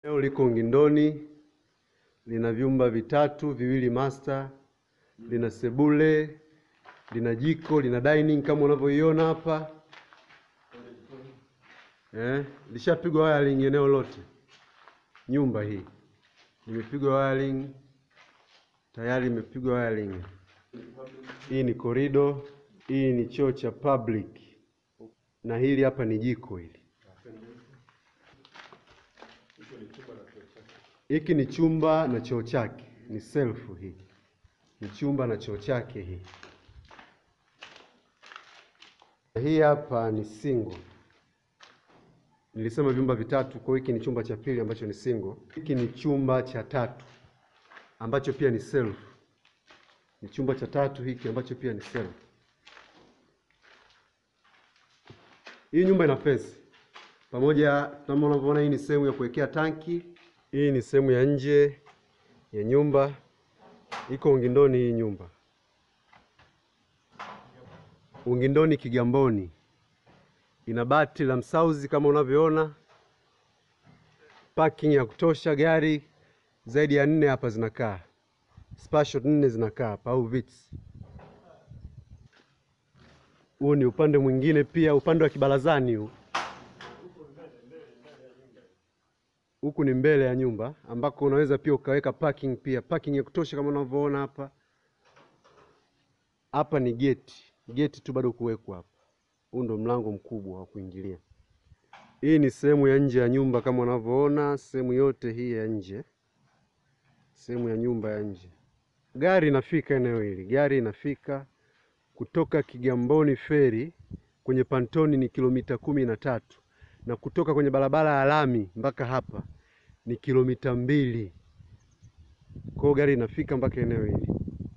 Eneo liko Ungindoni, lina vyumba vitatu, viwili master, lina sebule, lina jiko, lina dining kama unavyoiona hapa. Lishapigwa wiring eneo lote. Nyumba hii imepigwa wiring, tayari imepigwa wiring. Hii ni corridor, hii ni choo cha public. Na hili hapa ni jiko hili. Hiki ni chumba na choo chake, ni self hii. Ni chumba na choo chake hii. Hii hapa ni single. Nilisema vyumba vitatu, kwa hiki ni chumba cha pili ambacho ni single. Hiki ni chumba cha tatu ambacho pia ni self. Ni chumba cha tatu hiki ambacho pia ni self. Hii nyumba ina fence. Pamoja kama unavyoona, hii ni sehemu ya kuwekea tanki. Hii ni sehemu ya nje ya nyumba. Iko Ungindoni hii nyumba. Ungindoni Kigamboni. Ina bati la msauzi kama unavyoona. Parking ya kutosha, gari zaidi ya 4 hapa zinakaa. Spatial 4 zinakaa hapa au vits. Huu ni upande mwingine pia, upande wa kibarazani huu. Huku ni mbele ya nyumba ambako unaweza pia ukaweka parking pia. Parking ya kutosha kama unavyoona hapa. Hapa ni gate. Gate tu bado kuwekwa hapa. Huu ndo mlango mkubwa wa kuingilia. Hii ni sehemu ya nje ya nyumba kama unavyoona, sehemu yote hii ya nje. Sehemu ya nyumba ya nje. Gari inafika eneo hili. Gari inafika kutoka Kigamboni Ferry kwenye Pantoni ni kilomita 13, na kutoka kwenye barabara ya lami mpaka hapa ni kilomita 2. Kwa gari inafika mpaka eneo hili.